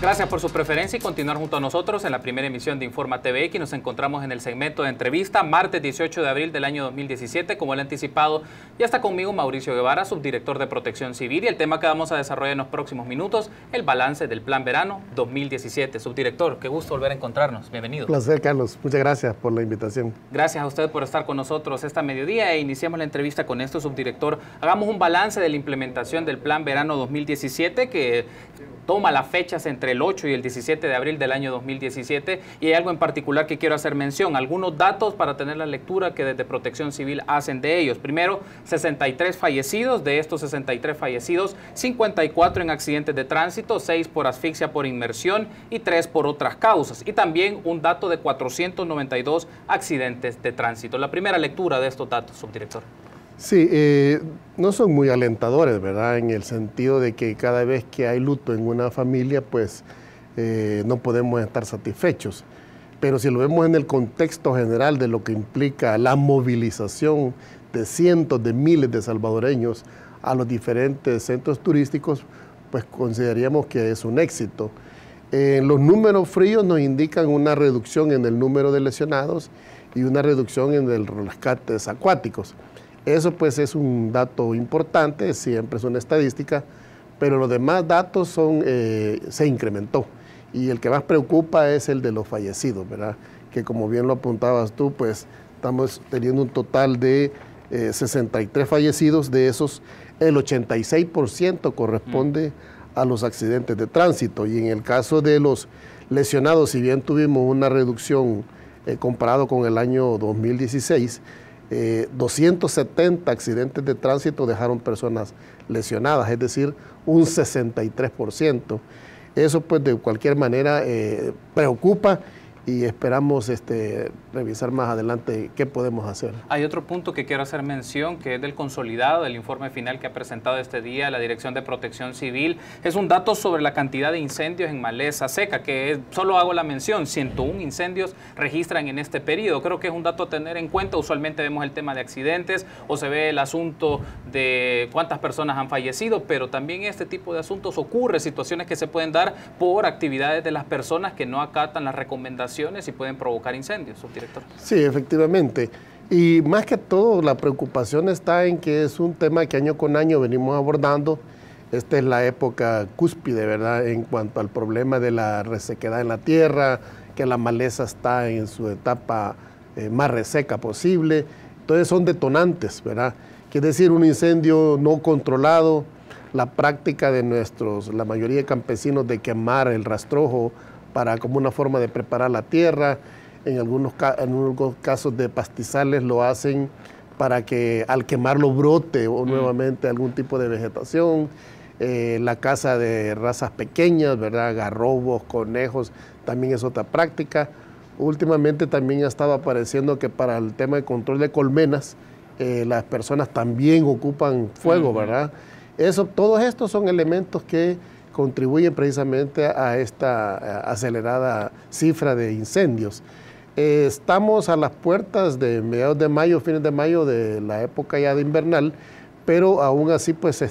Gracias por su preferencia y continuar junto a nosotros en la primera emisión de Informa TV. Aquí nos encontramos en el segmento de entrevista, martes 18 de abril del año 2017. Como el anticipado, ya está conmigo Mauricio Guevara, subdirector de Protección Civil, y el tema que vamos a desarrollar en los próximos minutos, el balance del Plan Verano 2017. Subdirector, qué gusto volver a encontrarnos. Bienvenido. Un placer, Carlos. Muchas gracias por la invitación. Gracias a usted por estar con nosotros esta mediodía e iniciamos la entrevista con esto, subdirector. Hagamos un balance de la implementación del Plan Verano 2017 que toma las fechas entre el 8 y el 17 de abril del año 2017, y hay algo en particular que quiero hacer mención, algunos datos para tener la lectura que desde Protección Civil hacen de ellos. Primero, 63 fallecidos, de estos 63 fallecidos, 54 en accidentes de tránsito, 6 por asfixia por inmersión y 3 por otras causas, y también un dato de 492 accidentes de tránsito. La primera lectura de estos datos, subdirector. Sí, no son muy alentadores, ¿verdad? En el sentido de que cada vez que hay luto en una familia, pues no podemos estar satisfechos. Pero si lo vemos en el contexto general de lo que implica la movilización de cientos de miles de salvadoreños a los diferentes centros turísticos, pues consideraríamos que es un éxito. Los números fríos nos indican una reducción en el número de lesionados y una reducción en el rescates acuáticos. Eso pues es un dato importante, siempre es una estadística, pero los demás datos se incrementó. Y el que más preocupa es el de los fallecidos, ¿verdad? Que como bien lo apuntabas tú, pues estamos teniendo un total de 63 fallecidos, de esos el 86% corresponde a los accidentes de tránsito. Y en el caso de los lesionados, si bien tuvimos una reducción comparado con el año 2016, 270 accidentes de tránsito dejaron personas lesionadas, es decir, un 63%. Eso pues de cualquier manera preocupa y esperamos revisar más adelante qué podemos hacer. Hay otro punto que quiero hacer mención, que es del consolidado, del informe final que ha presentado este día la Dirección de Protección Civil. Es un dato sobre la cantidad de incendios en maleza seca, que solo hago la mención, 101 incendios registran en este periodo. Creo que es un dato a tener en cuenta. Usualmente vemos el tema de accidentes o se ve el asunto de cuántas personas han fallecido, pero también este tipo de asuntos ocurre, situaciones que se pueden dar por actividades de las personas que no acatan las recomendaciones y pueden provocar incendios, subdirector. Sí, efectivamente. Y más que todo, la preocupación está en que es un tema que año con año venimos abordando. Esta es la época cúspide, ¿verdad?, en cuanto al problema de la resequedad en la tierra, que la maleza está en su etapa más reseca posible. Entonces son detonantes, ¿verdad? Quiere decir, un incendio no controlado, la práctica de la mayoría de campesinos de quemar el rastrojo como una forma de preparar la tierra. En algunos casos de pastizales lo hacen para que al quemarlo brote o nuevamente algún tipo de vegetación. La caza de razas pequeñas, ¿verdad? Garrobos, conejos, también es otra práctica. Últimamente también ha estado apareciendo que para el tema de control de colmenas, las personas también ocupan fuego, ¿verdad? Todos estos son elementos que contribuyen precisamente a esta acelerada cifra de incendios. Estamos a las puertas de mediados de mayo, fines de mayo, de la época ya de invernal, pero aún así, pues,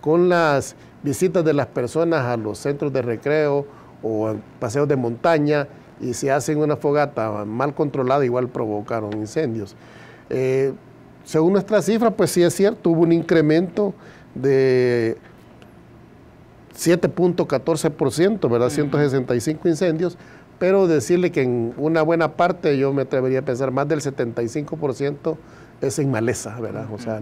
con las visitas de las personas a los centros de recreo o paseos de montaña, y si hacen una fogata mal controlada, igual provocaron incendios. Según nuestra cifra, pues sí es cierto, hubo un incremento de 7.14%, ¿verdad? 165 incendios, pero decirle que en una buena parte, yo me atrevería a pensar, más del 75% es en maleza, ¿verdad? O sea,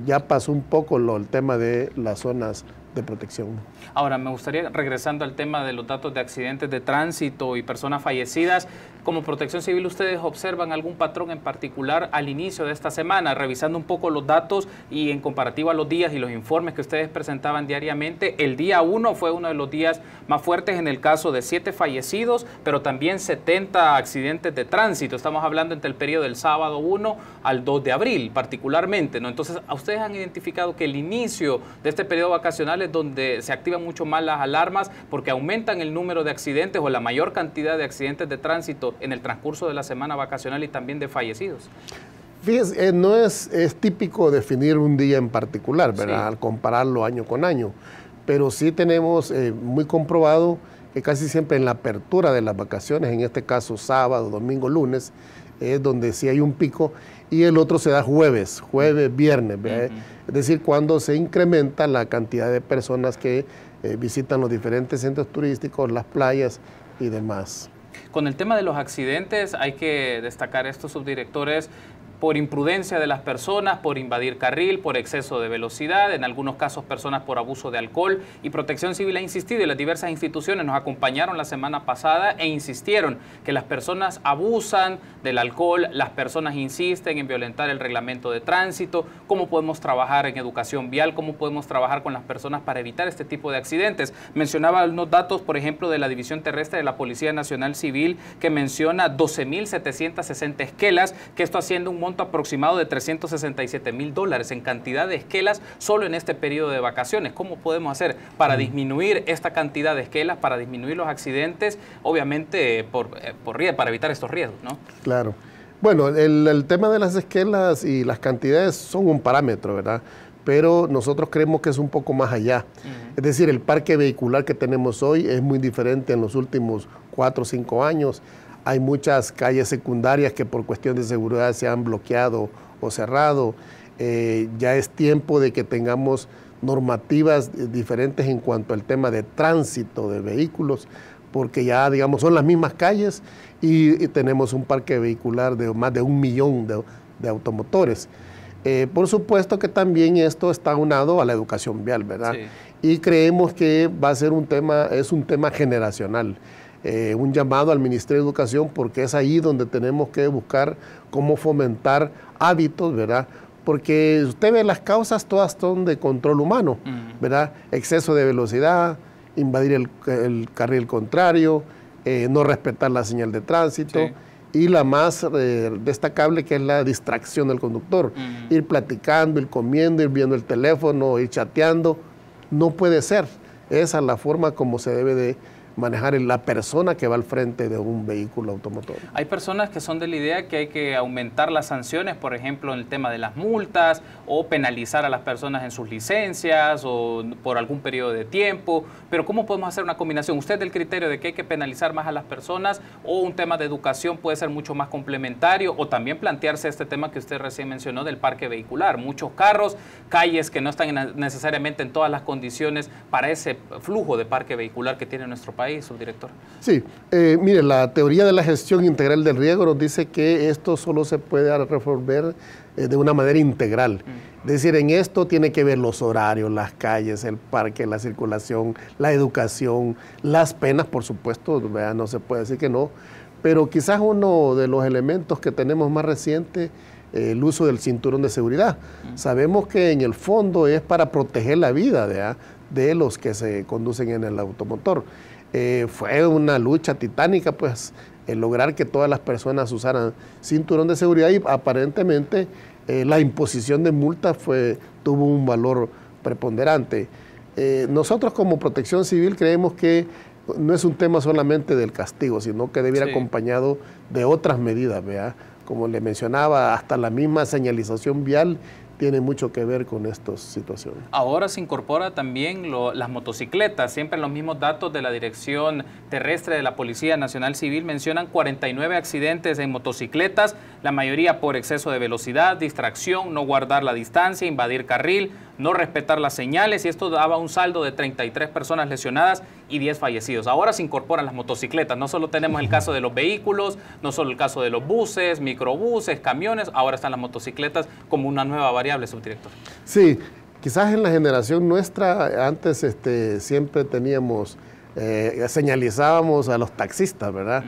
ya pasó un poco el tema de las zonas de protección. Ahora, me gustaría, regresando al tema de los datos de accidentes de tránsito y personas fallecidas, como Protección Civil, ¿ustedes observan algún patrón en particular al inicio de esta semana, revisando un poco los datos y en comparativo a los días y los informes que ustedes presentaban diariamente? El día 1 fue uno de los días más fuertes en el caso de 7 fallecidos, pero también 70 accidentes de tránsito. Estamos hablando entre el periodo del sábado 1 al 2 de abril, particularmente, ¿no? Entonces, ¿ustedes han identificado que el inicio de este periodo vacacional es donde se activan mucho más las alarmas porque aumentan el número de accidentes o la mayor cantidad de accidentes de tránsito en el transcurso de la semana vacacional y también de fallecidos? Fíjese, no es típico definir un día en particular, ¿verdad? Sí. Al compararlo año con año, pero sí tenemos muy comprobado que casi siempre en la apertura de las vacaciones, en este caso sábado, domingo, lunes, es donde sí hay un pico, y el otro se da jueves, viernes, ¿verdad? Es decir, cuando se incrementa la cantidad de personas que visitan los diferentes centros turísticos, las playas y demás. Con el tema de los accidentes hay que destacar estos subdirectores por imprudencia de las personas, por invadir carril, por exceso de velocidad, en algunos casos personas por abuso de alcohol, y Protección Civil ha insistido y las diversas instituciones nos acompañaron la semana pasada e insistieron que las personas abusan del alcohol, las personas insisten en violentar el reglamento de tránsito. ¿Cómo podemos trabajar en educación vial? ¿Cómo podemos trabajar con las personas para evitar este tipo de accidentes? Mencionaba unos datos, por ejemplo, de la División Terrestre de la Policía Nacional Civil, que menciona 12.760 esquelas, que esto haciendo un monto aproximado de $367.000 en cantidad de esquelas solo en este periodo de vacaciones. ¿Cómo podemos hacer para disminuir esta cantidad de esquelas, para disminuir los accidentes, obviamente para evitar estos riesgos, ¿no? Claro. Bueno, el tema de las esquelas y las cantidades son un parámetro, ¿verdad? Pero nosotros creemos que es un poco más allá. Es decir, el parque vehicular que tenemos hoy es muy diferente en los últimos 4 o 5 años. Hay muchas calles secundarias que por cuestión de seguridad se han bloqueado o cerrado. Ya es tiempo de que tengamos normativas diferentes en cuanto al tema de tránsito de vehículos, porque ya, digamos, son las mismas calles y tenemos un parque vehicular de más de 1 millón de automotores. Por supuesto que también esto está aunado a la educación vial, ¿verdad? Sí. Y creemos que va a ser es un tema generacional. Un llamado al Ministerio de Educación, porque es ahí donde tenemos que buscar cómo fomentar hábitos, ¿verdad? Porque usted ve las causas, todas son de control humano, ¿verdad? Exceso de velocidad, invadir el carril contrario, no respetar la señal de tránsito, sí. Y la más destacable, que es la distracción del conductor. Ir platicando, ir comiendo, ir viendo el teléfono, ir chateando. No puede ser. Esa es la forma como se debe de manejar la persona que va al frente de un vehículo automotor. Hay personas que son de la idea que hay que aumentar las sanciones, por ejemplo, en el tema de las multas, o penalizar a las personas en sus licencias, o por algún periodo de tiempo, pero ¿cómo podemos hacer una combinación? ¿Usted del criterio de que hay que penalizar más a las personas, o un tema de educación puede ser mucho más complementario, o también plantearse este tema que usted recién mencionó del parque vehicular? Muchos carros, calles que no están necesariamente en todas las condiciones para ese flujo de parque vehicular que tiene nuestro país. Subdirector. Sí, mire, la teoría de la gestión integral del riesgo nos dice que esto solo se puede resolver de una manera integral. Es decir, en esto tiene que ver los horarios, las calles, el parque, la circulación, la educación, las penas, por supuesto, ¿verdad? No se puede decir que no, pero quizás uno de los elementos que tenemos más reciente, el uso del cinturón de seguridad. Sabemos que en el fondo es para proteger la vida de los que se conducen en el automotor. Fue una lucha titánica, pues, el lograr que todas las personas usaran cinturón de seguridad, y aparentemente la imposición de multas tuvo un valor preponderante. Nosotros como Protección Civil creemos que no es un tema solamente del castigo, sino que debiera ir acompañado de otras medidas, ¿verdad? Como le mencionaba, hasta la misma señalización vial tiene mucho que ver con estas situaciones. Ahora se incorpora también las motocicletas. Siempre los mismos datos de la Dirección Terrestre de la Policía Nacional Civil mencionan 49 accidentes en motocicletas, la mayoría por exceso de velocidad, distracción, no guardar la distancia, invadir carril, no respetar las señales, y esto daba un saldo de 33 personas lesionadas y 10 fallecidos. Ahora se incorporan las motocicletas. No solo tenemos el caso de los vehículos, no solo el caso de los buses, microbuses, camiones, ahora están las motocicletas como una nueva variable, subdirector. Sí, quizás en la generación nuestra, antes siempre teníamos, señalizábamos a los taxistas, ¿verdad?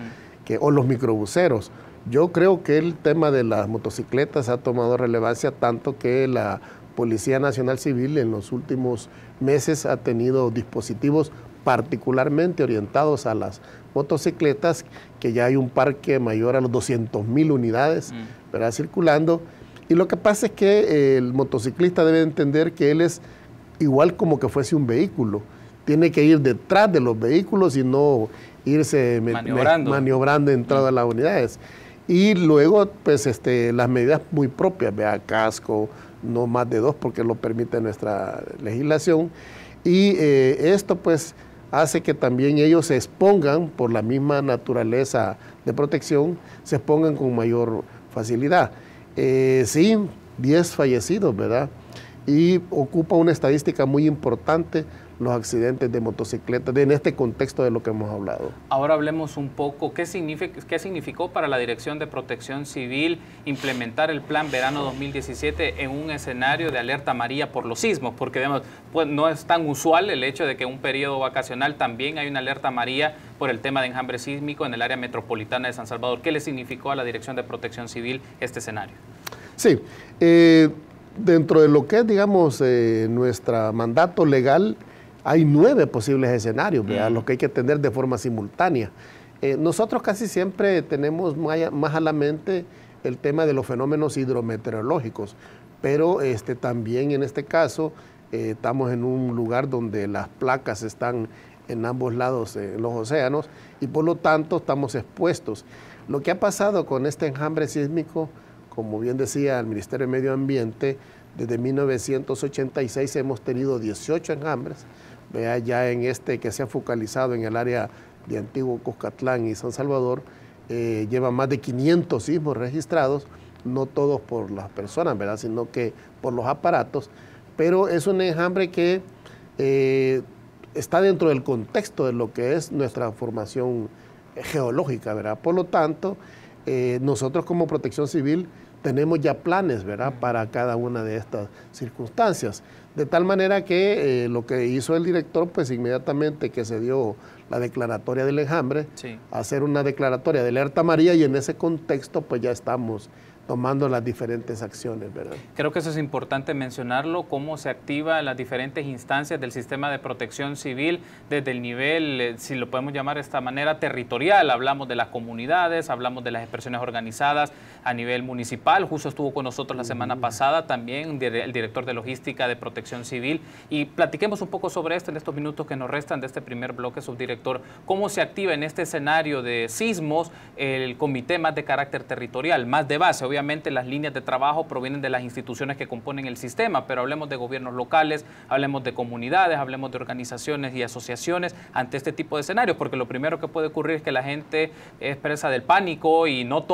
O los microbuseros. Yo creo que el tema de las motocicletas ha tomado relevancia, tanto que la Policía Nacional Civil en los últimos meses ha tenido dispositivos particularmente orientados a las motocicletas, que ya hay un parque mayor a los 200.000 unidades, ¿verdad?, circulando. Y lo que pasa es que el motociclista debe entender que él es igual como que fuese un vehículo. Tiene que ir detrás de los vehículos y no irse maniobrando entrando a las unidades. Y luego, pues, las medidas muy propias, vea, casco, no más de 2 porque lo permite nuestra legislación. Y esto, pues, hace que también ellos se expongan por la misma naturaleza de protección, se expongan con mayor facilidad. Sí, 10 fallecidos, ¿verdad? Y ocupa una estadística muy importante los accidentes de motocicletas en este contexto de lo que hemos hablado. Ahora hablemos un poco, ¿qué significó para la Dirección de Protección Civil implementar el Plan Verano 2017 en un escenario de alerta amarilla por los sismos? Porque digamos, pues, no es tan usual el hecho de que en un periodo vacacional también hay una alerta amarilla por el tema de enjambre sísmico en el área metropolitana de San Salvador. ¿Qué le significó a la Dirección de Protección Civil este escenario? Sí, dentro de lo que es, digamos, nuestro mandato legal, hay 9 posibles escenarios, ¿verdad? Los que hay que atender de forma simultánea. Nosotros casi siempre tenemos más a la mente el tema de los fenómenos hidrometeorológicos, pero también en este caso estamos en un lugar donde las placas están en ambos lados en los océanos y por lo tanto estamos expuestos. Lo que ha pasado con este enjambre sísmico, como bien decía el Ministerio de Medio Ambiente, desde 1986 hemos tenido 18 enjambres. Vea, ya en que se ha focalizado en el área de Antiguo Cuscatlán y San Salvador, lleva más de 500 sismos registrados, no todos por las personas, ¿verdad?, sino que por los aparatos, pero es un enjambre que está dentro del contexto de lo que es nuestra formación geológica, ¿verdad? Por lo tanto, nosotros como Protección Civil tenemos ya planes, ¿verdad?, para cada una de estas circunstancias. De tal manera que lo que hizo el director, pues inmediatamente que se dio la declaratoria del enjambre, sí, hacer una declaratoria de alerta amarilla y en ese contexto pues ya estamos tomando las diferentes acciones, ¿verdad? Creo que eso es importante mencionarlo, cómo se activa las diferentes instancias del sistema de protección civil desde el nivel, si lo podemos llamar de esta manera, territorial. Hablamos de las comunidades, hablamos de las expresiones organizadas a nivel municipal. Justo estuvo con nosotros la semana pasada también el director de logística de protección civil y platiquemos un poco sobre esto en estos minutos que nos restan de este primer bloque, subdirector. ¿Cómo se activa en este escenario de sismos el comité más de carácter territorial, más de base? Obviamente las líneas de trabajo provienen de las instituciones que componen el sistema, pero hablemos de gobiernos locales, hablemos de comunidades, hablemos de organizaciones y asociaciones ante este tipo de escenarios, porque lo primero que puede ocurrir es que la gente es presa del pánico y no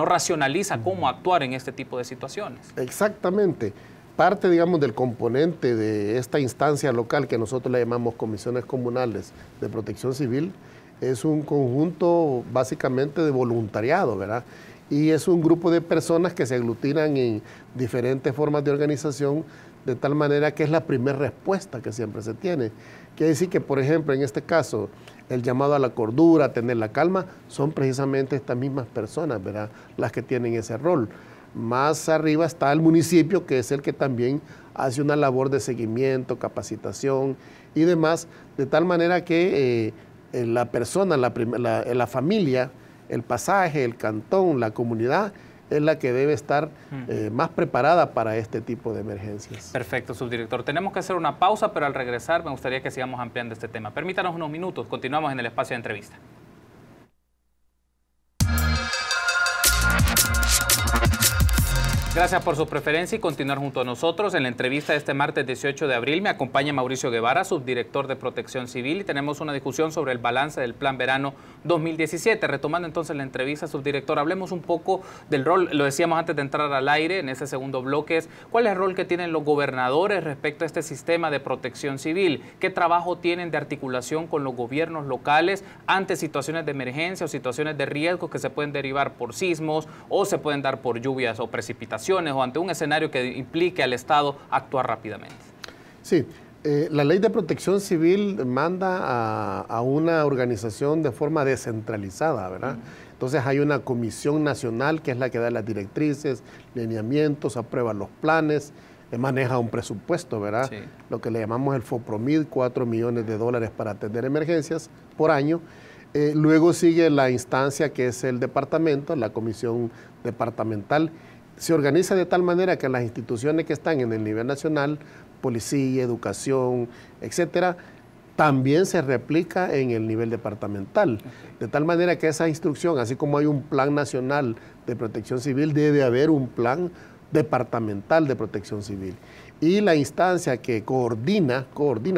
racionaliza cómo actuar en este tipo de situaciones. Exactamente. Parte, digamos, del componente de esta instancia local que nosotros le llamamos comisiones comunales de protección civil es un conjunto básicamente de voluntariado, ¿verdad? Y es un grupo de personas que se aglutinan en diferentes formas de organización, de tal manera que es la primera respuesta que siempre se tiene. Quiere decir que, por ejemplo, en este caso, el llamado a la cordura, a tener la calma, son precisamente estas mismas personas, ¿verdad?, las que tienen ese rol. Más arriba está el municipio, que es el que también hace una labor de seguimiento, capacitación y demás, de tal manera que la persona, la familia, el pasaje, el cantón, la comunidad, es la que debe estar más preparada para este tipo de emergencias. Perfecto, subdirector. Tenemos que hacer una pausa, pero al regresar me gustaría que sigamos ampliando este tema. Permítanos unos minutos, continuamos en el espacio de entrevista. Gracias por su preferencia y continuar junto a nosotros. En la entrevista de este martes 18 de abril me acompaña Mauricio Guevara, subdirector de Protección Civil, y tenemos una discusión sobre el balance del Plan Verano 2017. Retomando entonces la entrevista, subdirector, hablemos un poco del rol, lo decíamos antes de entrar al aire, en ese segundo bloque, ¿cuál es el rol que tienen los gobernadores respecto a este sistema de protección civil? ¿Qué trabajo tienen de articulación con los gobiernos locales ante situaciones de emergencia o situaciones de riesgo que se pueden derivar por sismos o se pueden dar por lluvias o precipitaciones, o ante un escenario que implique al Estado actuar rápidamente? Sí, la ley de protección civil manda a una organización de forma descentralizada, ¿verdad? Entonces hay una comisión nacional que es la que da las directrices, lineamientos, aprueba los planes, maneja un presupuesto, ¿verdad? Sí. Lo que le llamamos el FOPROMID, 4 millones de dólares para atender emergencias por año. Luego sigue la instancia que es el departamento, la comisión departamental. Se organiza de tal manera que las instituciones que están en el nivel nacional, policía, educación, etcétera, también se replica en el nivel departamental. De tal manera que esa instrucción, así como hay un plan nacional de protección civil, debe haber un plan departamental de protección civil. Y la instancia que coordina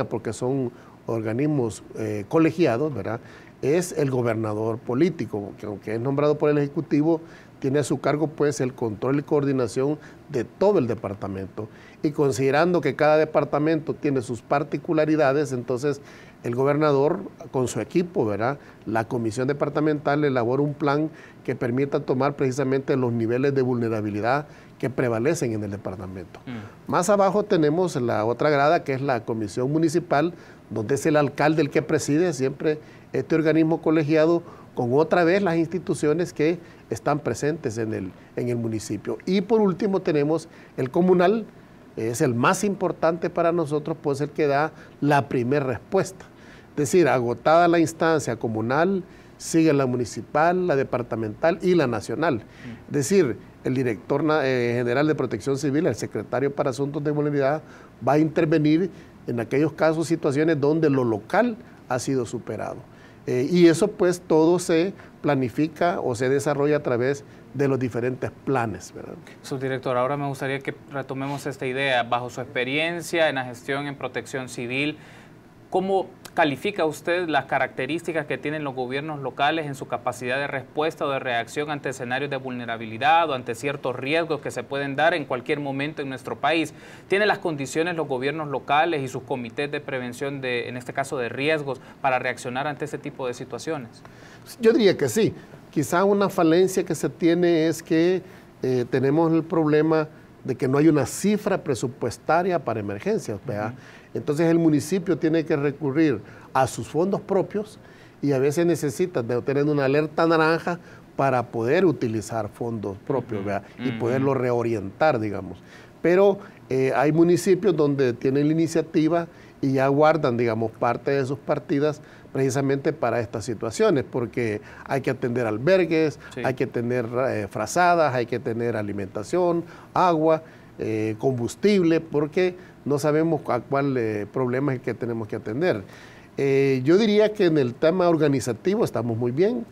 porque son organismos colegiados, ¿verdad?, es el gobernador político, que aunque es nombrado por el Ejecutivo, tiene a su cargo pues el control y coordinación de todo el departamento. Y considerando que cada departamento tiene sus particularidades, entonces el gobernador con su equipo, ¿verdad?, la comisión departamental elabora un plan que permita tomar precisamente los niveles de vulnerabilidad que prevalecen en el departamento. Más abajo tenemos la otra grada, que es la comisión municipal, donde es el alcalde el que preside siempre este organismo colegiado, con otra vez las instituciones que están presentes en el municipio. Y por último tenemos el comunal, es el más importante para nosotros, pues el que da la primera respuesta. Es decir, agotada la instancia comunal, sigue la municipal, la departamental y la nacional. Es decir, el director general de Protección Civil, el secretario para Asuntos de Vulnerabilidad, va a intervenir en aquellos casos, situaciones donde lo local ha sido superado. Y eso pues todo se planifica o se desarrolla a través de los diferentes planes, ¿verdad? Subdirector, ahora me gustaría que retomemos esta idea. Bajo su experiencia en la gestión en protección civil, ¿cómo califica usted las características que tienen los gobiernos locales en su capacidad de respuesta o de reacción ante escenarios de vulnerabilidad o ante ciertos riesgos que se pueden dar en cualquier momento en nuestro país? ¿Tienen las condiciones los gobiernos locales y sus comités de prevención, en este caso de riesgos, para reaccionar ante este tipo de situaciones? Yo diría que sí. Quizá una falencia que se tiene es que tenemos el problema de que no hay una cifra presupuestaria para emergencias, ¿verdad? Entonces el municipio tiene que recurrir a sus fondos propios y a veces necesita de tener una alerta naranja para poder utilizar fondos propios, ¿verdad?, y poderlo reorientar, digamos. Pero hay municipios donde tienen la iniciativa y ya guardan, digamos, parte de sus partidas precisamente para estas situaciones, porque hay que atender albergues, hay que tener frazadas, hay que tener alimentación, agua, combustible, porque no sabemos a cuál problema es el que tenemos que atender. Yo diría que en el tema organizativo estamos muy bien,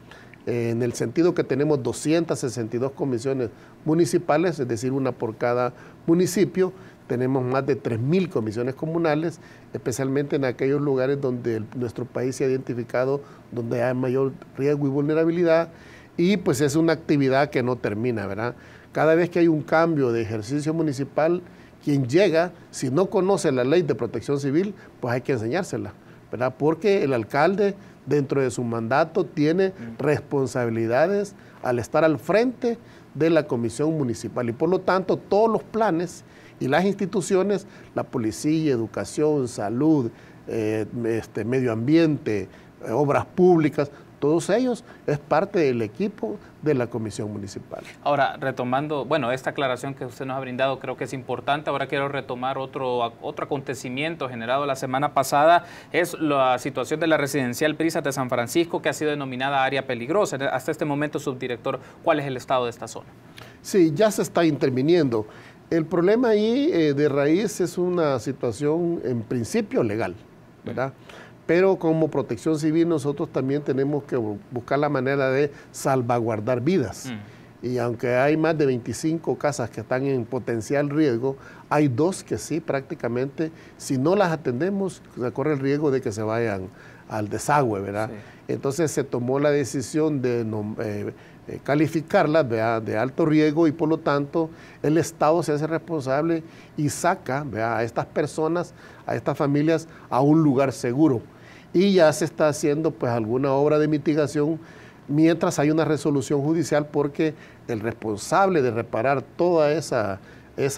en el sentido que tenemos 262 comisiones municipales, es decir, una por cada municipio. Tenemos más de 3.000 comisiones comunales, especialmente en aquellos lugares donde nuestro país se ha identificado, donde hay mayor riesgo y vulnerabilidad, y pues es una actividad que no termina, ¿verdad? Cada vez que hay un cambio de ejercicio municipal, quien llega, si no conoce la ley de protección civil, pues hay que enseñársela, ¿verdad? Porque el alcalde, dentro de su mandato, tiene responsabilidades al estar al frente de la comisión municipal, y por lo tanto todos los planes y las instituciones, la policía, educación, salud, medio ambiente, obras públicas, todos ellos es parte del equipo de la comisión municipal. Ahora, retomando, bueno, esta aclaración que usted nos ha brindado creo que es importante. Ahora quiero retomar otro acontecimiento generado la semana pasada, es la situación de la residencial Brisas de San Francisco, que ha sido denominada área peligrosa. Hasta este momento, subdirector, ¿cuál es el estado de esta zona? Sí, ya se está interviniendo. El problema ahí de raíz es una situación en principio legal, ¿verdad? Pero como protección civil nosotros también tenemos que buscar la manera de salvaguardar vidas. Y aunque hay más de 25 casas que están en potencial riesgo, hay 2 que sí prácticamente, si no las atendemos, se corre el riesgo de que se vayan al desagüe, ¿verdad? Sí. Entonces se tomó la decisión de calificarlas de alto riesgo, y por lo tanto el Estado se hace responsable y saca, ¿verdad?, a estas personas, a estas familias, a un lugar seguro. Y ya se está haciendo pues alguna obra de mitigación mientras hay una resolución judicial, porque el responsable de reparar toda esa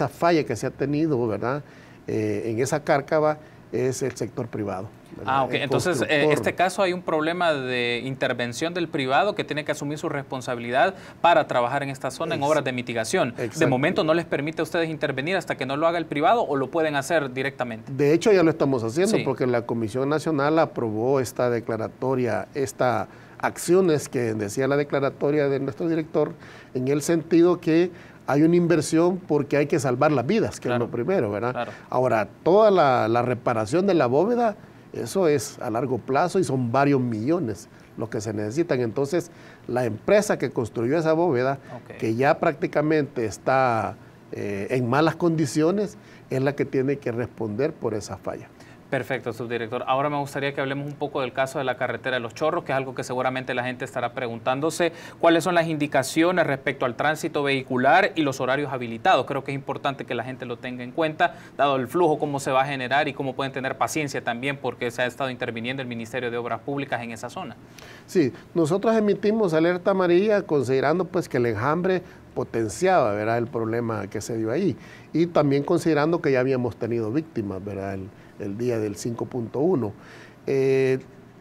falla que se ha tenido, ¿verdad?, en esa cárcava es el sector privado. Ah, ok. Entonces, en este caso hay un problema de intervención del privado que tiene que asumir su responsabilidad para trabajar en esta zona en obras de mitigación. Exacto. De momento no les permite a ustedes intervenir hasta que no lo haga el privado, ¿o lo pueden hacer directamente? De hecho ya lo estamos haciendo, sí, porque la Comisión Nacional aprobó esta declaratoria, estas acciones que decía la declaratoria de nuestro director, en el sentido que hay una inversión porque hay que salvar las vidas, que claro, es lo primero, ¿verdad? Claro. Ahora, toda la reparación de la bóveda Eso es a largo plazo y son varios millones los que se necesitan. Entonces, la empresa que construyó esa bóveda, que ya prácticamente está en malas condiciones, es la que tiene que responder por esa falla. Perfecto, subdirector. Ahora me gustaría que hablemos un poco del caso de la carretera de Los Chorros, que es algo que seguramente la gente estará preguntándose. ¿Cuáles son las indicaciones respecto al tránsito vehicular y los horarios habilitados? Creo que es importante que la gente lo tenga en cuenta, dado el flujo, cómo se va a generar y cómo pueden tener paciencia también, porque se ha estado interviniendo el Ministerio de Obras Públicas en esa zona. Sí, nosotros emitimos alerta amarilla considerando pues que el enjambre potenciaba, ¿verdad?, el problema que se dio ahí, y también considerando que ya habíamos tenido víctimas, ¿verdad?, el día del 5.1.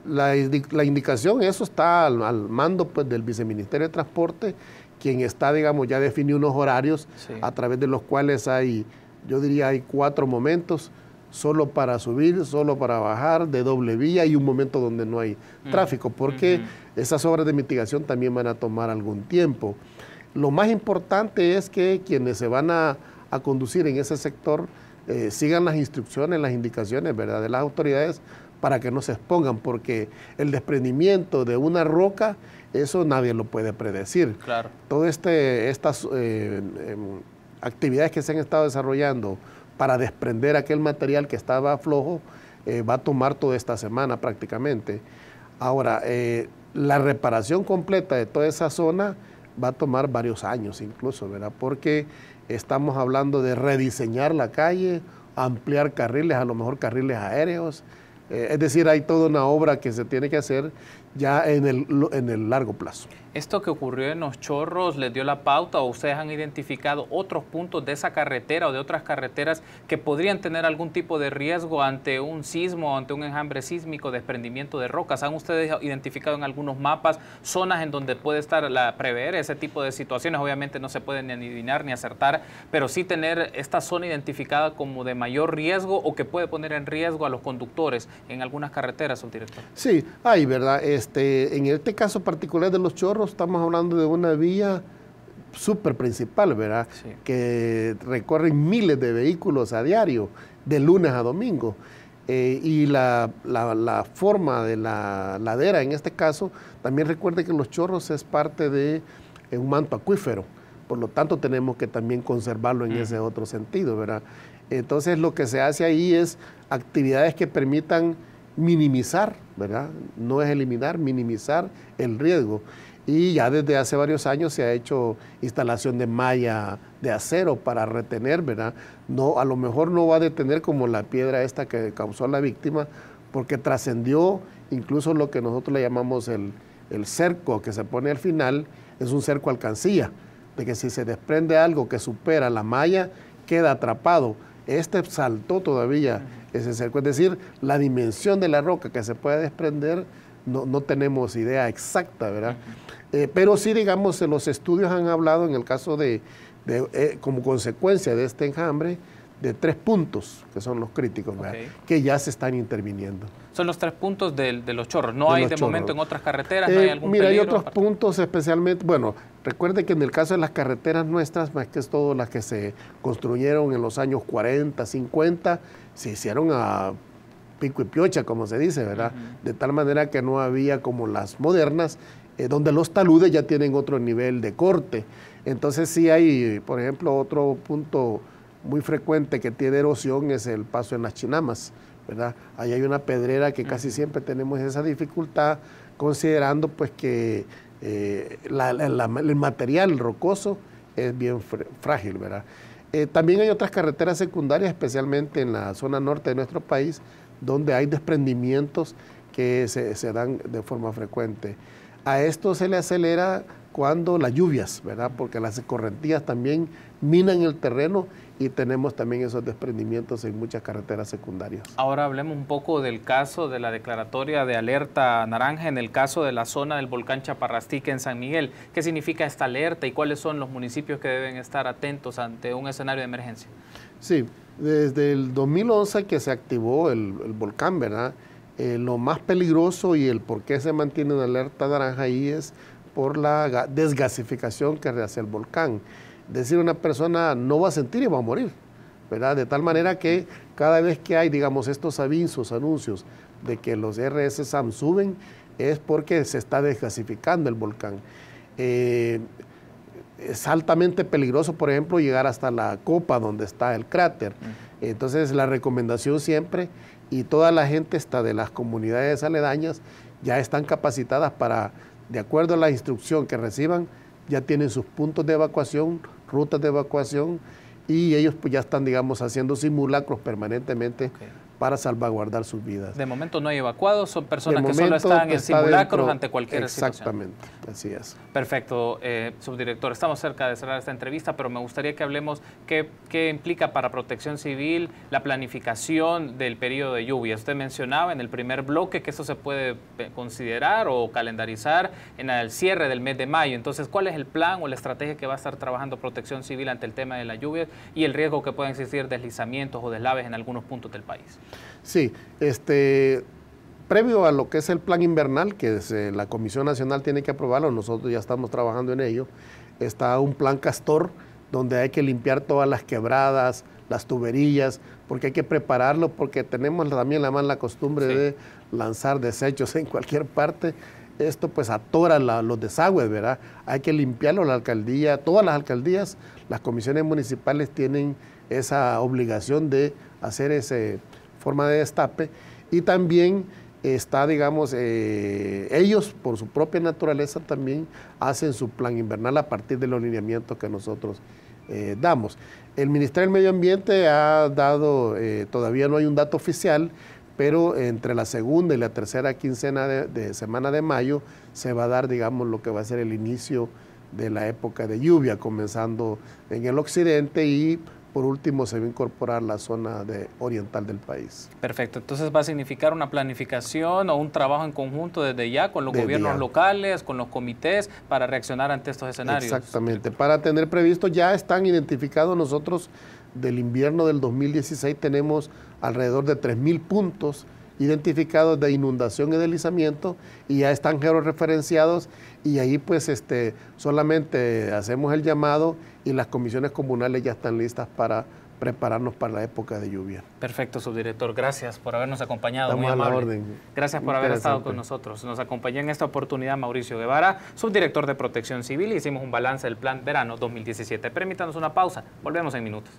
La indicación, eso está al mando pues del Viceministerio de Transporte, quien está, digamos, ya definió unos horarios a través de los cuales hay, yo diría, hay 4 momentos, solo para subir, solo para bajar, de doble vía, y un momento donde no hay tráfico, porque esas obras de mitigación también van a tomar algún tiempo. Lo más importante es que quienes se van a conducir en ese sector sigan las instrucciones, las indicaciones, ¿verdad?, de las autoridades, para que no se expongan, porque el desprendimiento de una roca, eso nadie lo puede predecir. Claro. Todas estas actividades que se han estado desarrollando para desprender aquel material que estaba flojo, va a tomar toda esta semana prácticamente. Ahora, la reparación completa de toda esa zona va a tomar varios años incluso, ¿verdad?, porque estamos hablando de rediseñar la calle, ampliar carriles, a lo mejor carriles aéreos. Es decir, hay toda una obra que se tiene que hacer ya en el largo plazo. ¿Esto que ocurrió en Los Chorros les dio la pauta o ustedes han identificado otros puntos de esa carretera o de otras carreteras que podrían tener algún tipo de riesgo ante un sismo, ante un enjambre sísmico, desprendimiento de rocas? ¿Han ustedes identificado en algunos mapas zonas en donde puede estar prever ese tipo de situaciones? Obviamente no se puede ni adivinar ni acertar, pero sí tener esta zona identificada como de mayor riesgo o que puede poner en riesgo a los conductores en algunas carreteras, subdirector. Sí, hay, ¿verdad? En este caso particular de Los Chorros, estamos hablando de una vía súper principal, ¿verdad? Sí. Que recorren miles de vehículos a diario, de lunes a domingo. Y la forma de la ladera, en este caso, también recuerde que Los Chorros es parte de un manto acuífero. Por lo tanto, tenemos que también conservarlo en ese otro sentido, ¿verdad? Entonces, lo que se hace ahí es actividades que permitan minimizar, ¿verdad? No es eliminar, minimizar el riesgo. Y ya desde hace varios años se ha hecho instalación de malla de acero para retener, ¿verdad? No, a lo mejor no va a detener como la piedra esta que causó la víctima, porque trascendió incluso lo que nosotros le llamamos el cerco que se pone al final, es un cerco alcancía, de que si se desprende algo que supera la malla, queda atrapado. Este saltó todavía ese cerco, es decir, la dimensión de la roca que se puede desprender, no tenemos idea exacta, ¿verdad? Pero sí, digamos, los estudios han hablado en el caso como consecuencia de este enjambre, de 3 puntos, que son los críticos, ¿verdad? Que ya se están interviniendo. Son los 3 puntos de Los Chorros. ¿No hay de momento en otras carreteras? ¿No hay algún mira, peligro? Hay otros puntos especialmente, bueno, recuerde que en el caso de las carreteras nuestras, más que es todo las que se construyeron en los años 40, 50, se hicieron a pico y piocha, como se dice, ¿verdad? De tal manera que no había como las modernas, donde los taludes ya tienen otro nivel de corte. Entonces sí hay, por ejemplo, otro punto muy frecuente que tiene erosión es el paso en las Chinamas, ¿verdad? Ahí hay una pedrera que casi siempre tenemos esa dificultad, considerando pues que el material rocoso es bien frágil, ¿verdad? También hay otras carreteras secundarias, especialmente en la zona norte de nuestro país, donde hay desprendimientos que se dan de forma frecuente. A esto se le acelera cuando las lluvias, ¿verdad? Porque las escorrentías también minan el terreno y tenemos también esos desprendimientos en muchas carreteras secundarias. Ahora hablemos un poco del caso de la declaratoria de alerta naranja en el caso de la zona del volcán Chaparrastique en San Miguel. ¿Qué significa esta alerta y cuáles son los municipios que deben estar atentos ante un escenario de emergencia? Sí, desde el 2011 que se activó el volcán, ¿verdad? Lo más peligroso y el por qué se mantiene en alerta naranja ahí es por la desgasificación que hace el volcán. Es decir, una persona no va a sentir y va a morir, ¿verdad? De tal manera que cada vez que hay, digamos, estos anuncios de que los RSSAM suben, es porque se está desgasificando el volcán. Es altamente peligroso, por ejemplo, llegar hasta la copa donde está el cráter. Entonces, la recomendación siempre, y toda la gente está de las comunidades aledañas, ya están capacitadas para, de acuerdo a la instrucción que reciban, ya tienen sus puntos de evacuación, rutas de evacuación, y ellos pues ya están, digamos, haciendo simulacros permanentemente para salvaguardar sus vidas. De momento no hay evacuados, son personas que solo están en simulacros ante cualquier situación. Exactamente, así es. Perfecto, subdirector. Estamos cerca de cerrar esta entrevista, pero me gustaría que hablemos qué implica para Protección Civil la planificación del periodo de lluvia. Usted mencionaba en el primer bloque que eso se puede considerar o calendarizar en el cierre del mes de mayo. Entonces, ¿cuál es el plan o la estrategia que va a estar trabajando Protección Civil ante el tema de la lluvia y el riesgo que puedan existir deslizamientos o deslaves en algunos puntos del país? Sí, previo a lo que es el plan invernal, que la Comisión Nacional tiene que aprobarlo, nosotros ya estamos trabajando en ello, está un plan Castor, donde hay que limpiar todas las quebradas, las tuberías, porque hay que prepararlo, porque tenemos también la mala costumbre de lanzar desechos en cualquier parte. Esto pues atora los desagües, ¿verdad? Hay que limpiarlo, la alcaldía, todas las alcaldías, las comisiones municipales tienen esa obligación de hacer esa forma de destape, y también está, digamos, ellos por su propia naturaleza también hacen su plan invernal a partir de los lineamientos que nosotros damos. El Ministerio del Medio Ambiente ha dado, todavía no hay un dato oficial, pero entre la segunda y la tercera quincena de semana de mayo se va a dar, digamos, lo que va a ser el inicio de la época de lluvia, comenzando en el occidente, y por último se va a incorporar la zona oriental del país. Perfecto, entonces va a significar una planificación o un trabajo en conjunto desde ya con los gobiernos locales, con los comités, para reaccionar ante estos escenarios. Exactamente, para tener previsto, ya están identificados nosotros del invierno del 2016, tenemos alrededor de 3.000 puntos identificados de inundación y deslizamiento, y ya están georreferenciados, y ahí pues solamente hacemos el llamado y las comisiones comunales ya están listas para prepararnos para la época de lluvia. Perfecto, subdirector. Gracias por habernos acompañado. Estamos muy amable. a la orden. Gracias por haber estado con nosotros. Nos acompañó en esta oportunidad Mauricio Guevara, subdirector de Protección Civil, y hicimos un balance del Plan Verano 2017. Permítanos una pausa. Volvemos en minutos.